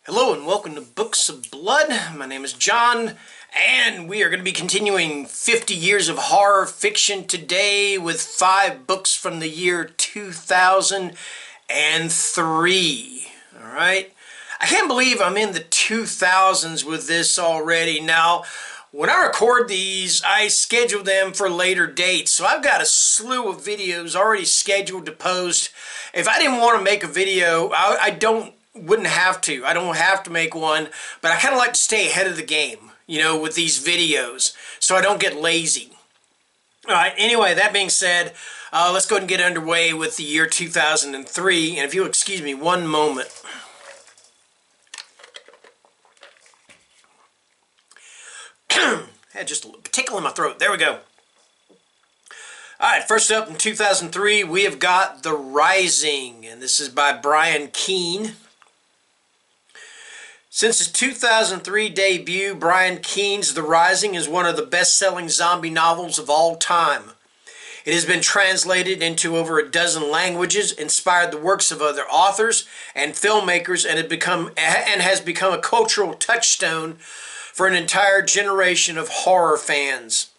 Hello and welcome to Books of Blood. My name is John, and we are going to be continuing 50 years of horror fiction today with 5 books from the year 2003. Alright? I can't believe I'm in the 2000s with this already. Now, when I record these, I schedule them for later dates, so I've got a slew of videos already scheduled to post. If I didn't want to make a video, I wouldn't have to. I don't have to make one, but I kind of like to stay ahead of the game, with these videos, so I don't get lazy. Alright, anyway, that being said, let's go ahead and get underway with the year 2003, and if you'll excuse me one moment. Had just a tickle in my throat. There we go. Alright, first up in 2003, we have got The Rising, and this is by Brian Keene. Since his 2003 debut, Brian Keene's The Rising is one of the best-selling zombie novels of all time. It has been translated into over a dozen languages, inspired the works of other authors and filmmakers, and has become a cultural touchstone for an entire generation of horror fans.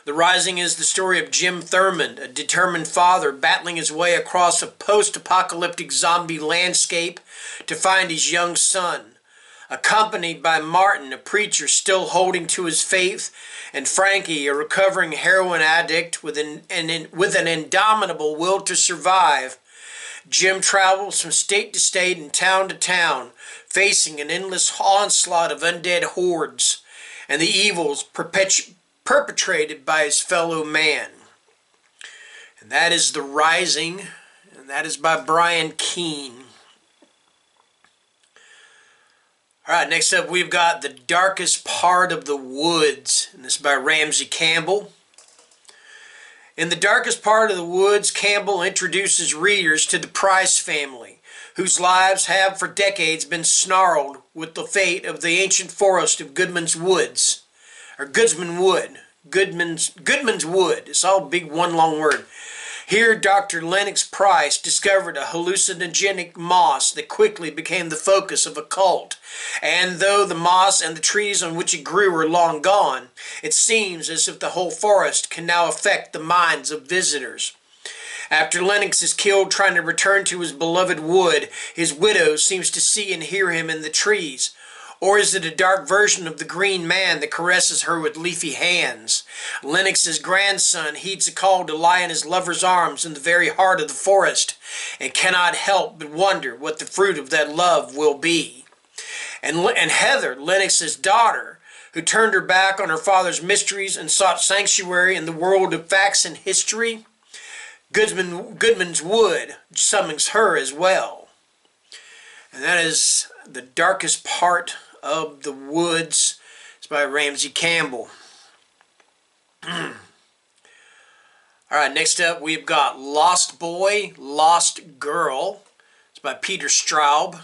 The Rising is the story of Jim Thurman, a determined father battling his way across a post-apocalyptic zombie landscape to find his young son, accompanied by Martin, a preacher still holding to his faith, and Frankie, a recovering heroin addict with an indomitable will to survive. Jim travels from state to state and town to town, facing an endless onslaught of undead hordes and the evils perpetrated by his fellow man. And that is The Rising, and that is by Brian Keene. Alright, next up we've got The Darkest Part of the Woods, and this is by Ramsey, Campbell. In The Darkest Part of the Woods, Campbell introduces readers to the Price family, whose lives have for decades been snarled with the fate of the ancient forest of Goodman's Wood. It's all big one long word. Here, Dr. Lennox Price discovered a hallucinogenic moss that quickly became the focus of a cult. And though the moss and the trees on which it grew are long gone, it seems as if the whole forest can now affect the minds of visitors. After Lennox is killed trying to return to his beloved wood, his widow seems to see and hear him in the trees. Or is it a dark version of the green man that caresses her with leafy hands? Lennox's grandson heeds a call to lie in his lover's arms in the very heart of the forest, and cannot help but wonder what the fruit of that love will be. And Heather, Lennox's daughter, who turned her back on her father's mysteries and sought sanctuary in the world of facts and history, Goodman's Wood summons her as well. And that is The Darkest Part of the Woods. It's by Ramsey, Campbell. Alright, next up we've got Lost Boy, Lost Girl. It's by Peter Straub.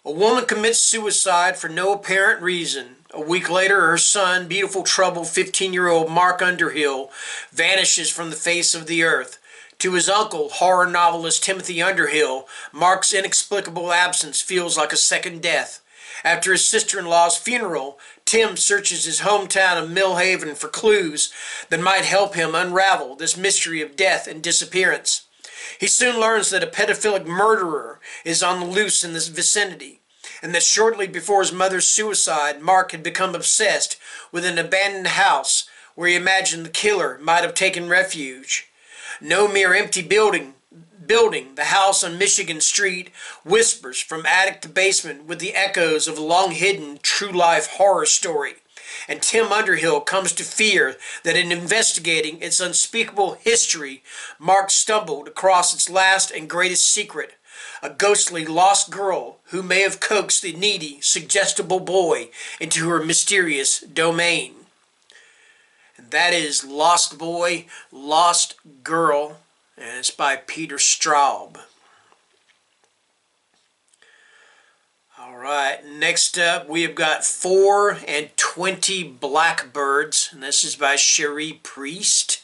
A woman commits suicide for no apparent reason. A week later, her son, beautiful, troubled 15-year-old Mark Underhill, vanishes from the face of the earth. To his uncle, horror novelist Timothy Underhill, Mark's inexplicable absence feels like a second death. After his sister-in-law's funeral, Tim searches his hometown of Millhaven for clues that might help him unravel this mystery of death and disappearance. He soon learns that a pedophilic murderer is on the loose in this vicinity, and that shortly before his mother's suicide, Mark had become obsessed with an abandoned house where he imagined the killer might have taken refuge. No mere empty building, the house on Michigan Street whispers from attic to basement with the echoes of a long-hidden, true-life horror story. And Tim Underhill comes to fear that in investigating its unspeakable history, Mark stumbled across its last and greatest secret, a ghostly lost girl who may have coaxed the needy, suggestible boy into her mysterious domain. And that is Lost Boy, Lost Girl, and it's by Peter Straub. Alright, next up we have got 4 and 20 Blackbirds, and this is by Cherie Priest.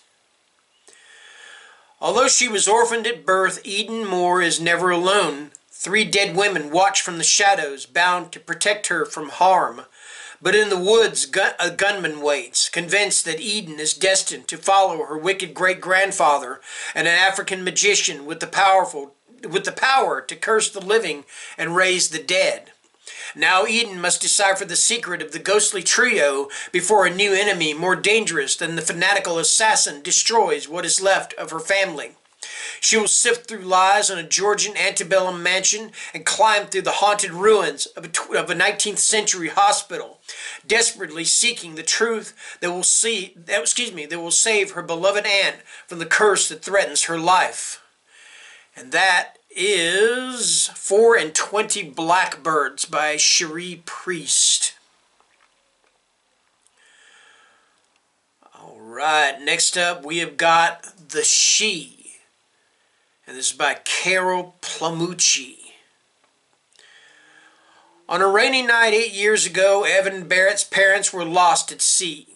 Although she was orphaned at birth, Eden Moore is never alone. 3 dead women watch from the shadows, bound to protect her from harm. But in the woods, a gunman waits, convinced that Eden is destined to follow her wicked great-grandfather, and an African magician with the power to curse the living and raise the dead. Now Eden must decipher the secret of the ghostly trio before a new enemy more dangerous than the fanatical assassin destroys what is left of her family. She will sift through lies in a Georgian antebellum mansion and climb through the haunted ruins of a 19th century hospital, desperately seeking the truth that will save her beloved aunt from the curse that threatens her life. And that is 4 and 20 Blackbirds by Cherie Priest. Alright, next up we have got The She. And this is by Carol Plum-ucci. On a rainy night 8 years ago, Evan Barrett's parents were lost at sea.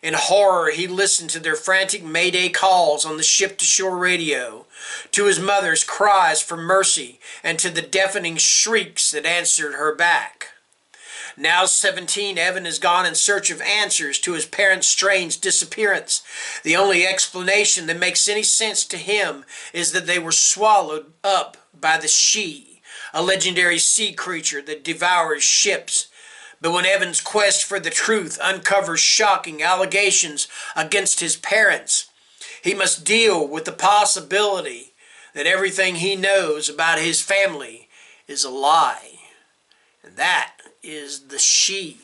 In horror, he listened to their frantic mayday calls on the ship-to-shore radio, to his mother's cries for mercy, and to the deafening shrieks that answered her back. Now 17, Evan has gone in search of answers to his parents' strange disappearance. The only explanation that makes any sense to him is that they were swallowed up by the She, a legendary sea creature that devours ships. But when Evan's quest for the truth uncovers shocking allegations against his parents, he must deal with the possibility that everything he knows about his family is a lie. And that is The She.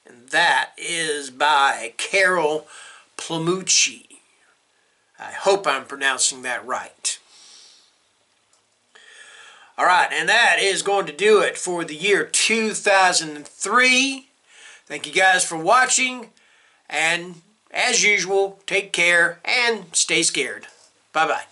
And that is by Carol Plum-ucci. I hope I'm pronouncing that right. Alright, and that is going to do it for the year 2003. Thank you guys for watching, and as usual, take care and stay scared. Bye-bye.